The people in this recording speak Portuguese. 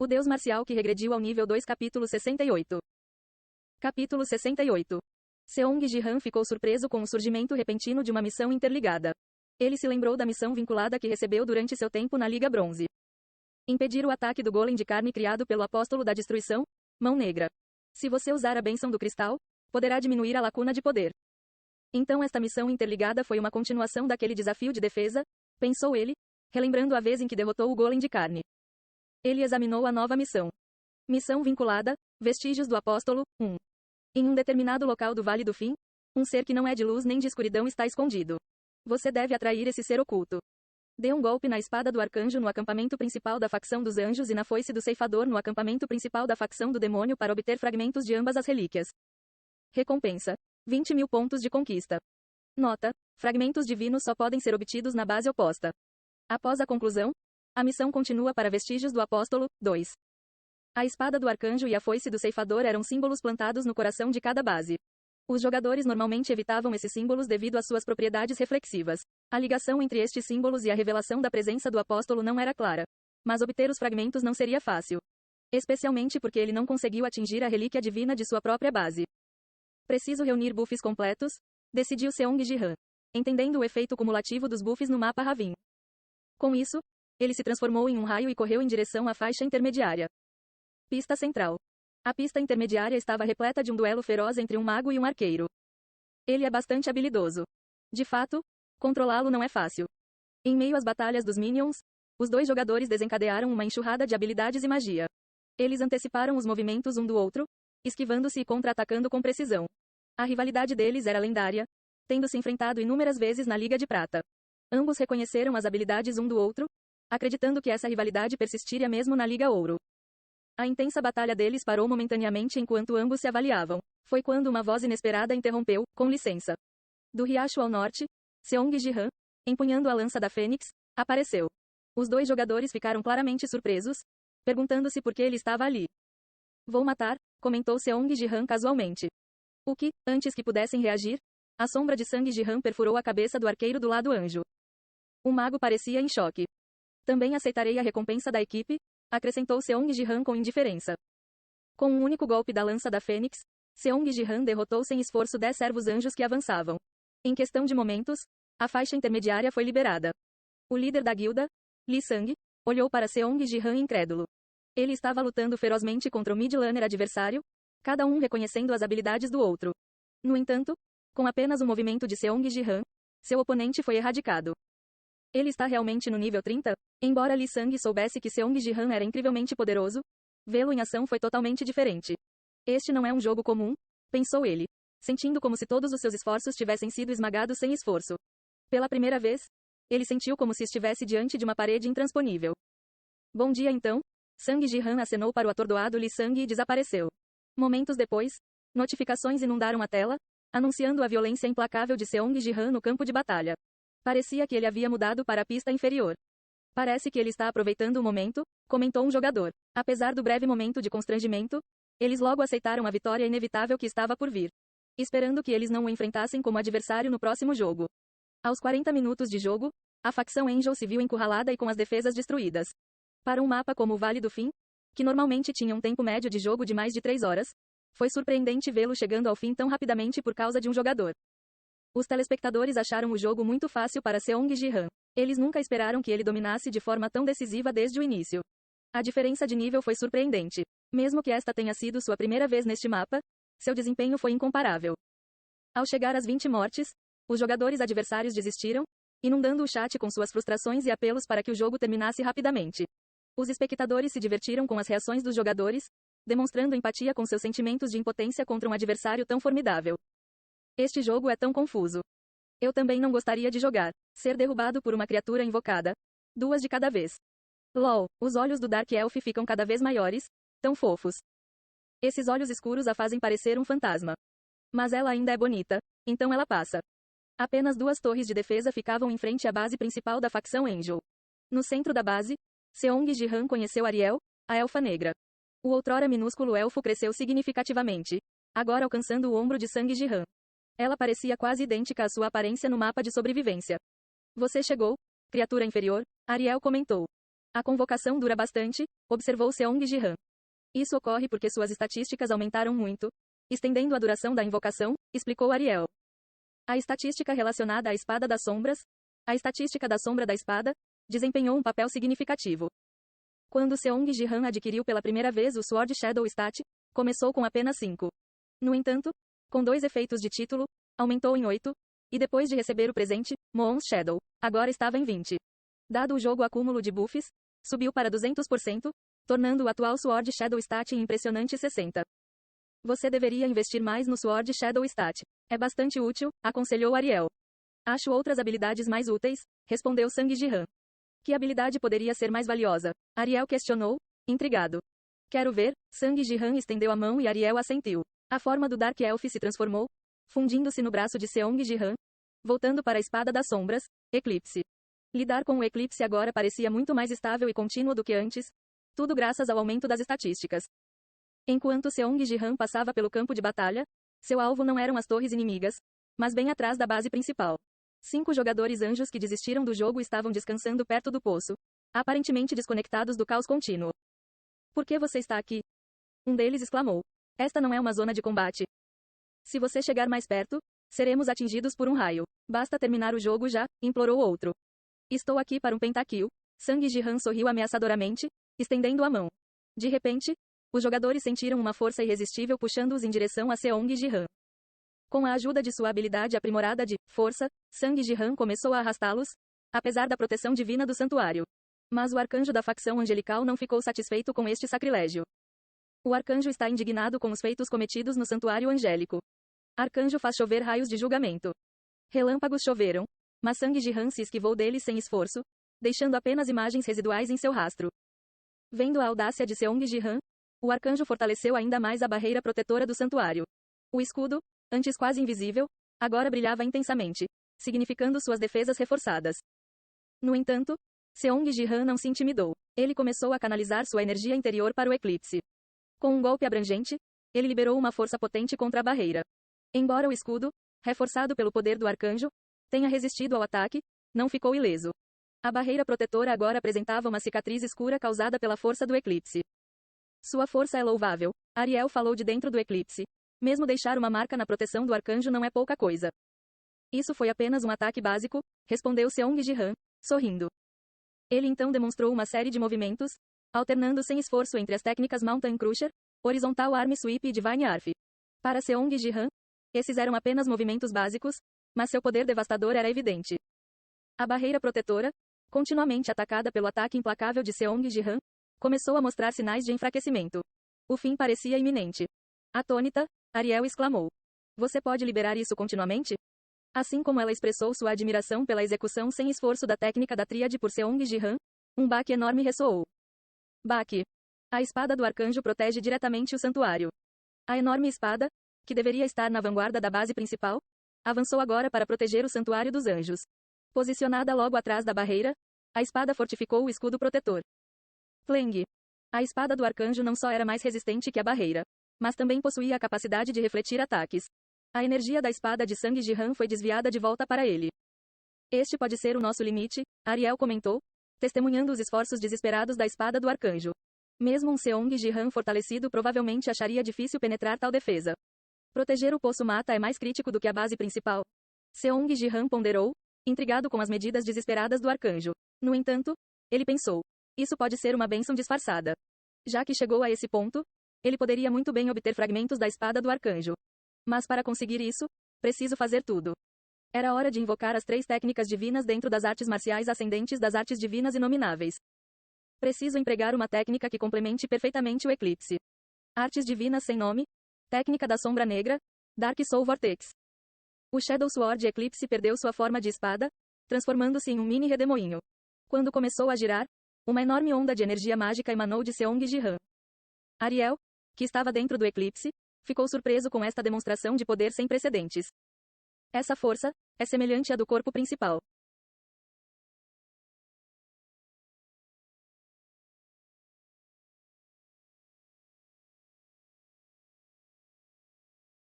O deus marcial que regrediu ao nível 2 Capítulo 68. Capítulo 68. Seong Ji-han ficou surpreso com o surgimento repentino de uma missão interligada. Ele se lembrou da missão vinculada que recebeu durante seu tempo na Liga Bronze. Impedir o ataque do golem de carne criado pelo Apóstolo da Destruição, Mão Negra. Se você usar a bênção do cristal, poderá diminuir a lacuna de poder. Então esta missão interligada foi uma continuação daquele desafio de defesa, pensou ele, relembrando a vez em que derrotou o golem de carne. Ele examinou a nova missão. Missão vinculada, Vestígios do Apóstolo, 1. Em um determinado local do Vale do Fim, um ser que não é de luz nem de escuridão está escondido. Você deve atrair esse ser oculto. Dê um golpe na espada do arcanjo no acampamento principal da facção dos anjos e na foice do ceifador no acampamento principal da facção do demônio para obter fragmentos de ambas as relíquias. Recompensa: 20.000 pontos de conquista. Nota: fragmentos divinos só podem ser obtidos na base oposta. Após a conclusão, a missão continua para Vestígios do Apóstolo, 2. A espada do arcanjo e a foice do ceifador eram símbolos plantados no coração de cada base. Os jogadores normalmente evitavam esses símbolos devido às suas propriedades reflexivas. A ligação entre estes símbolos e a revelação da presença do apóstolo não era clara. Mas obter os fragmentos não seria fácil. Especialmente porque ele não conseguiu atingir a relíquia divina de sua própria base. Preciso reunir buffs completos, decidiu Seong Ji-han, entendendo o efeito cumulativo dos buffs no mapa Ravin. Com isso, ele se transformou em um raio e correu em direção à faixa intermediária. Pista central. A pista intermediária estava repleta de um duelo feroz entre um mago e um arqueiro. Ele é bastante habilidoso. De fato, controlá-lo não é fácil. Em meio às batalhas dos Minions, os dois jogadores desencadearam uma enxurrada de habilidades e magia. Eles anteciparam os movimentos um do outro, esquivando-se e contra-atacando com precisão. A rivalidade deles era lendária, tendo se enfrentado inúmeras vezes na Liga de Prata. Ambos reconheceram as habilidades um do outro, acreditando que essa rivalidade persistiria mesmo na Liga Ouro. A intensa batalha deles parou momentaneamente enquanto ambos se avaliavam. Foi quando uma voz inesperada interrompeu, com licença. Do riacho ao norte, Seong Ji-han, empunhando a lança da Fênix, apareceu. Os dois jogadores ficaram claramente surpresos, perguntando-se por que ele estava ali. Vou matar, comentou Seong Ji-han casualmente. O que, antes que pudessem reagir, a sombra de sangue Ji-han perfurou a cabeça do arqueiro do lado anjo. O mago parecia em choque. Também aceitarei a recompensa da equipe, acrescentou Seong Ji-han com indiferença. Com um único golpe da lança da Fênix, Seong Ji-han derrotou sem esforço 10 servos anjos que avançavam. Em questão de momentos, a faixa intermediária foi liberada. O líder da guilda, Lee Sang, olhou para Seong Ji-han incrédulo. Ele estava lutando ferozmente contra o mid-laner adversário, cada um reconhecendo as habilidades do outro. No entanto, com apenas um movimento de Seong Ji-han, seu oponente foi erradicado. Ele está realmente no nível 30? Embora Lee Sang soubesse que Seong Ji-han era incrivelmente poderoso, vê-lo em ação foi totalmente diferente. Este não é um jogo comum, pensou ele, sentindo como se todos os seus esforços tivessem sido esmagados sem esforço. Pela primeira vez, ele sentiu como se estivesse diante de uma parede intransponível. Bom dia então, Sang Ji-han acenou para o atordoado Lee Sang e desapareceu. Momentos depois, notificações inundaram a tela, anunciando a violência implacável de Seong Ji-han no campo de batalha. Parecia que ele havia mudado para a pista inferior. Parece que ele está aproveitando o momento, comentou um jogador. Apesar do breve momento de constrangimento, eles logo aceitaram a vitória inevitável que estava por vir, esperando que eles não o enfrentassem como adversário no próximo jogo. Aos 40 minutos de jogo, a facção Angel se viu encurralada e com as defesas destruídas. Para um mapa como o Vale do Fim, que normalmente tinha um tempo médio de jogo de mais de 3 horas, foi surpreendente vê-lo chegando ao fim tão rapidamente por causa de um jogador. Os telespectadores acharam o jogo muito fácil para Seong Ji-han. Eles nunca esperaram que ele dominasse de forma tão decisiva desde o início. A diferença de nível foi surpreendente. Mesmo que esta tenha sido sua primeira vez neste mapa, seu desempenho foi incomparável. Ao chegar às 20 mortes, os jogadores adversários desistiram, inundando o chat com suas frustrações e apelos para que o jogo terminasse rapidamente. Os espectadores se divertiram com as reações dos jogadores, demonstrando empatia com seus sentimentos de impotência contra um adversário tão formidável. Este jogo é tão confuso. Eu também não gostaria de jogar. Ser derrubado por uma criatura invocada. 2 de cada vez. LOL, os olhos do Dark Elf ficam cada vez maiores, tão fofos. Esses olhos escuros a fazem parecer um fantasma. Mas ela ainda é bonita, então ela passa. Apenas 2 torres de defesa ficavam em frente à base principal da facção Angel. No centro da base, Seong Ji-han conheceu Ariel, a elfa negra. O outrora minúsculo elfo cresceu significativamente, agora alcançando o ombro de Sang Ji-han. Ela parecia quase idêntica à sua aparência no mapa de sobrevivência. Você chegou, criatura inferior, Ariel comentou. A convocação dura bastante, observou Seong Ji-han. Isso ocorre porque suas estatísticas aumentaram muito, estendendo a duração da invocação, explicou Ariel. A estatística relacionada à espada das sombras, a estatística da sombra da espada, desempenhou um papel significativo. Quando Seong Ji-han adquiriu pela primeira vez o Sword Shadow Stat, começou com apenas 5. No entanto, com 2 efeitos de título, aumentou em 8, e depois de receber o presente, Moon's Shadow, agora estava em 20. Dado o jogo acúmulo de buffs, subiu para 200%, tornando o atual Sword Shadow Stat em impressionante 60. Você deveria investir mais no Sword Shadow Stat. É bastante útil, aconselhou Ariel. Acho outras habilidades mais úteis, respondeu Sang Ji-han. Que habilidade poderia ser mais valiosa? Ariel questionou, intrigado. Quero ver. Sang Ji-han estendeu a mão e Ariel assentiu. A forma do Dark Elf se transformou, fundindo-se no braço de Seong Ji-han, voltando para a espada das sombras, Eclipse. Lidar com o Eclipse agora parecia muito mais estável e contínuo do que antes, tudo graças ao aumento das estatísticas. Enquanto Seong Ji-han passava pelo campo de batalha, seu alvo não eram as torres inimigas, mas bem atrás da base principal. 5 jogadores anjos que desistiram do jogo estavam descansando perto do poço, aparentemente desconectados do caos contínuo. Por que você está aqui? Um deles exclamou. Esta não é uma zona de combate. Se você chegar mais perto, seremos atingidos por um raio. Basta terminar o jogo já, implorou outro. Estou aqui para um pentakill. Sang Ji-han sorriu ameaçadoramente, estendendo a mão. De repente, os jogadores sentiram uma força irresistível puxando-os em direção a Seong Ji-han. Com a ajuda de sua habilidade aprimorada de força, Sang Ji-han começou a arrastá-los, apesar da proteção divina do santuário. Mas o arcanjo da facção angelical não ficou satisfeito com este sacrilégio. O arcanjo está indignado com os feitos cometidos no santuário angélico. Arcanjo faz chover raios de julgamento. Relâmpagos choveram, mas Sang Ji-han se esquivou deles sem esforço, deixando apenas imagens residuais em seu rastro. Vendo a audácia de Seong Ji-han, o arcanjo fortaleceu ainda mais a barreira protetora do santuário. O escudo, antes quase invisível, agora brilhava intensamente, significando suas defesas reforçadas. No entanto, Seong Ji-han não se intimidou. Ele começou a canalizar sua energia interior para o eclipse. Com um golpe abrangente, ele liberou uma força potente contra a barreira. Embora o escudo, reforçado pelo poder do arcanjo, tenha resistido ao ataque, não ficou ileso. A barreira protetora agora apresentava uma cicatriz escura causada pela força do eclipse. Sua força é louvável, Ariel falou de dentro do eclipse. Mesmo deixar uma marca na proteção do arcanjo não é pouca coisa. Isso foi apenas um ataque básico, respondeu Seong Ji-han, sorrindo. Ele então demonstrou uma série de movimentos, alternando sem esforço entre as técnicas Mountain Crusher, Horizontal Arm Sweep e Divine Arf. Para Seong Ji-han, esses eram apenas movimentos básicos, mas seu poder devastador era evidente. A barreira protetora, continuamente atacada pelo ataque implacável de Seong Ji-han, começou a mostrar sinais de enfraquecimento. O fim parecia iminente. Atônita, Ariel exclamou. Você pode liberar isso continuamente? Assim como ela expressou sua admiração pela execução sem esforço da técnica da tríade por Seong Ji-han, um baque enorme ressoou. Baque. A espada do arcanjo protege diretamente o santuário. A enorme espada, que deveria estar na vanguarda da base principal, avançou agora para proteger o santuário dos anjos. Posicionada logo atrás da barreira, a espada fortificou o escudo protetor. Fleng. A espada do arcanjo não só era mais resistente que a barreira, mas também possuía a capacidade de refletir ataques. A energia da espada de Sang Ji-han foi desviada de volta para ele. Este pode ser o nosso limite, Ariel comentou, testemunhando os esforços desesperados da espada do arcanjo. Mesmo um Seong Ji-han fortalecido provavelmente acharia difícil penetrar tal defesa. Proteger o poço mata é mais crítico do que a base principal. Seong Ji-han ponderou, intrigado com as medidas desesperadas do arcanjo. No entanto, ele pensou. Isso pode ser uma bênção disfarçada. Já que chegou a esse ponto, ele poderia muito bem obter fragmentos da espada do arcanjo. Mas para conseguir isso, preciso fazer tudo. Era hora de invocar as 3 técnicas divinas dentro das artes marciais ascendentes das artes divinas inomináveis. Preciso empregar uma técnica que complemente perfeitamente o eclipse. Artes divinas sem nome, técnica da sombra negra, Dark Soul Vortex. O Shadow Sword Eclipse perdeu sua forma de espada, transformando-se em um mini redemoinho. Quando começou a girar, uma enorme onda de energia mágica emanou de Seong Ji-han. Ariel, que estava dentro do eclipse, ficou surpreso com esta demonstração de poder sem precedentes. Essa força é semelhante à do corpo principal.